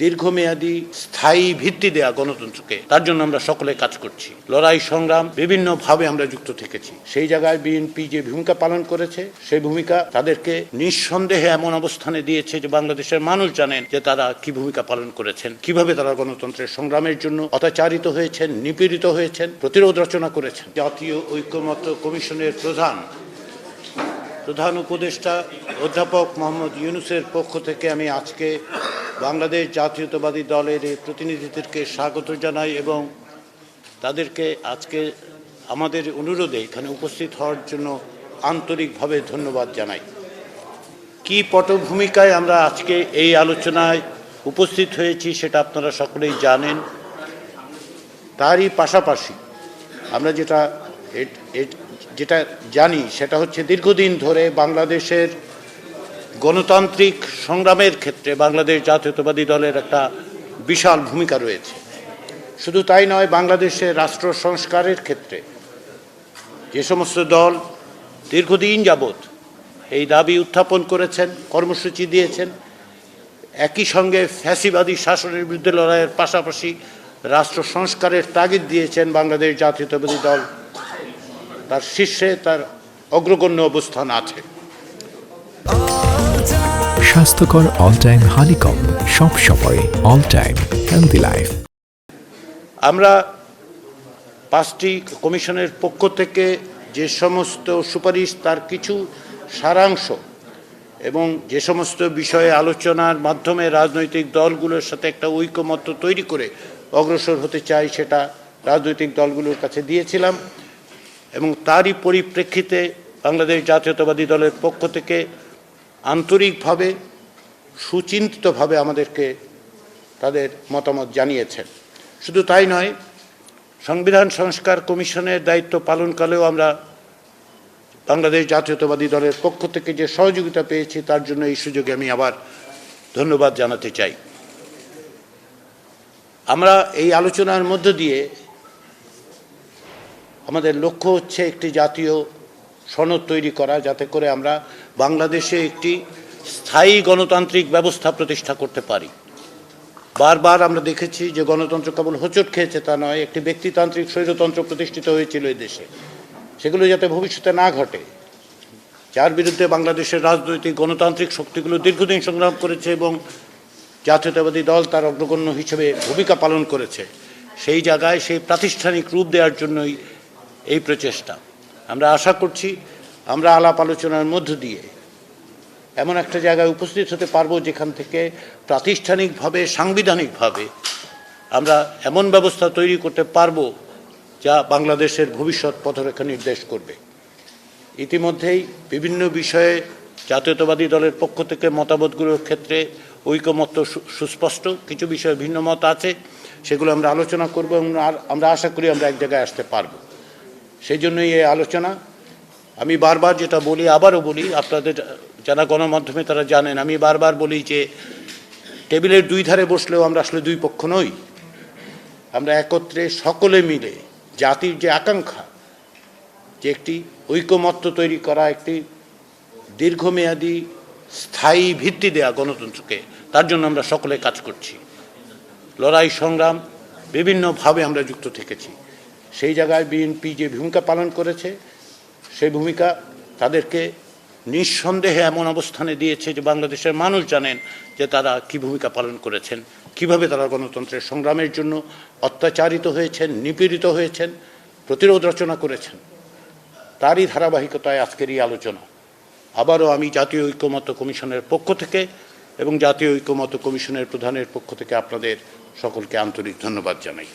দীর্ঘমেয়াদী স্থায়ী ভিত্তি দেয়া গণতন্ত্রকে, তার জন্য আমরা সকলে কাজ করছি। লড়াই সংগ্রাম বিভিন্নভাবে আমরা যুক্ত থেকেছি। সেই জায়গায় বিএনপি যে ভূমিকা পালন করেছে, সেই ভূমিকা তাদেরকে নিঃসন্দেহে এমন অবস্থানে দিয়েছে যে বাংলাদেশের মানুষ জানেন যে তারা কি ভূমিকা পালন করেছেন, কিভাবে তারা গণতন্ত্রের সংগ্রামের জন্য অত্যাচারিত হয়েছেন, নিপীড়িত হয়েছেন, প্রতিরোধ রচনা করেছেন। জাতীয় ঐক্যমত্য কমিশনের প্রধান উপদেষ্টা অধ্যাপক মোহাম্মদ ইউনূসের পক্ষ থেকে আমি আজকে বাংলাদেশ জাতীয়তাবাদী দলের এই প্রতিনিধিদেরকে স্বাগত জানাই এবং তাদেরকে আজকে আমাদের অনুরোধে এখানে উপস্থিত হওয়ার জন্য আন্তরিকভাবে ধন্যবাদ জানাই। কি পটভূমিকায় আমরা আজকে এই আলোচনায় উপস্থিত হয়েছি সেটা আপনারা সকলেই জানেন। তারই পাশাপাশি আমরা যেটা জানি সেটা হচ্ছে দীর্ঘদিন ধরে বাংলাদেশের গণতান্ত্রিক সংগ্রামের ক্ষেত্রে বাংলাদেশ জাতীয়তাবাদী দলের একটা বিশাল ভূমিকা রয়েছে। শুধু তাই নয়, বাংলাদেশের রাষ্ট্র সংস্কারের ক্ষেত্রে যে সমস্ত দল দীর্ঘদিন যাবৎ এই দাবি উত্থাপন করেছেন, কর্মসূচি দিয়েছেন, একই সঙ্গে ফ্যাসিবাদী শাসনের বিরুদ্ধে লড়াইয়ের পাশাপাশি রাষ্ট্র সংস্কারের তাগিদ দিয়েছেন, বাংলাদেশ জাতীয়তাবাদী দল তার শীর্ষে, তার অগ্রগণ্য অবস্থান আছে। স্বাস্থ্যকর অল টাইম হানিকম, সব সময় অল টাইম হেলদি লাইফ। আমরা 5টি কমিশনের পক্ষ থেকে যে সমস্ত সুপারিশ, তার কিছু সারাংশ এবং যে সমস্ত বিষয়ে আলোচনার মাধ্যমে রাজনৈতিক দলগুলোর সাথে একটা ঐকমত্য তৈরি করে অগ্রসর হতে চাই, সেটা রাজনৈতিক দলগুলোর কাছে দিয়েছিলাম এবং তারই পরিপ্রেক্ষিতে বাংলাদেশ জাতীয়তাবাদী দলের পক্ষ থেকে আন্তরিকভাবে সুচিন্তিতভাবে আমাদেরকে তাদের মতামত জানিয়েছেন। শুধু তাই নয়, সংবিধান সংস্কার কমিশনের দায়িত্ব পালনকালেও আমরা বাংলাদেশ জাতীয়তাবাদী দলের পক্ষ থেকে যে সহযোগিতা পেয়েছি তার জন্য এই সুযোগে আমি আবার ধন্যবাদ জানাতে চাই। আমরা এই আলোচনার মধ্য দিয়ে আমাদের লক্ষ্য হচ্ছে একটি জাতীয় সনদ তৈরি করা, যাতে করে আমরা বাংলাদেশে একটি স্থায়ী গণতান্ত্রিক ব্যবস্থা প্রতিষ্ঠা করতে পারি। বারবার আমরা দেখেছি যে গণতন্ত্র কেবল হোঁচট খেয়েছে তা নয়, একটি ব্যক্তিতান্ত্রিক স্বৈরতন্ত্র প্রতিষ্ঠিত হয়েছিল এই দেশে। সেগুলো যাতে ভবিষ্যতে না ঘটে, যার বিরুদ্ধে বাংলাদেশের রাজনৈতিক গণতান্ত্রিক শক্তিগুলো দীর্ঘদিন সংগ্রাম করেছে এবং জাতীয়তাবাদী দল তার অগ্রগণ্য হিসেবে ভূমিকা পালন করেছে, সেই জায়গায় সেই প্রাতিষ্ঠানিক রূপ দেওয়ার জন্যই এই প্রচেষ্টা। আমরা আশা করছি আমরা আলাপ আলোচনার মধ্য দিয়ে এমন একটা জায়গায় উপস্থিত হতে পারবো যেখান থেকে প্রাতিষ্ঠানিকভাবে, সাংবিধানিকভাবে আমরা এমন ব্যবস্থা তৈরি করতে পারবো যা বাংলাদেশের ভবিষ্যৎ পথরেখা নির্দেশ করবে। ইতিমধ্যেই বিভিন্ন বিষয়ে জাতীয়তাবাদী দলের পক্ষ থেকে মতামতগুলোর ক্ষেত্রে ঐকমত্য সুস্পষ্ট, কিছু বিষয়ে ভিন্ন মত আছে, সেগুলো আমরা আলোচনা করব এবং আমরা আশা করি আমরা এক জায়গায় আসতে পারবো। সেই জন্যই এই আলোচনা। আমি বারবার যেটা বলি, আবারও বলি, আপনাদের যারা গণমাধ্যমে তারা জানেন, আমি বারবার বলি যে টেবিলের দুই ধারে বসলেও আমরা আসলে দুই পক্ষ নই। আমরা একত্রে সকলে মিলে জাতির যে আকাঙ্ক্ষা, যে একটি ঐকমত্য তৈরি করা, একটি দীর্ঘমেয়াদী স্থায়ী ভিত্তি দেয়া গণতন্ত্রকে, তার জন্য আমরা সকলে কাজ করছি। লড়াই সংগ্রাম বিভিন্নভাবে আমরা যুক্ত থেকেছি। সেই জায়গায় বিএনপি যে ভূমিকা পালন করেছে, সেই ভূমিকা তাদেরকে নিঃসন্দেহে এমন অবস্থানে দিয়েছে যে বাংলাদেশের মানুষ জানেন যে তারা কি ভূমিকা পালন করেছেন, কিভাবে তারা গণতন্ত্রের সংগ্রামের জন্য অত্যাচারিত হয়েছেন, নিপীড়িত হয়েছেন, প্রতিরোধ রচনা করেছেন। তারই ধারাবাহিকতায় আজকের এই আলোচনা। আবারও আমি জাতীয় ঐক্যমত্য কমিশনের পক্ষ থেকে এবং জাতীয় ঐক্যমত্য কমিশনের প্রধানের পক্ষ থেকে আপনাদের সকলকে আন্তরিক ধন্যবাদ জানাই।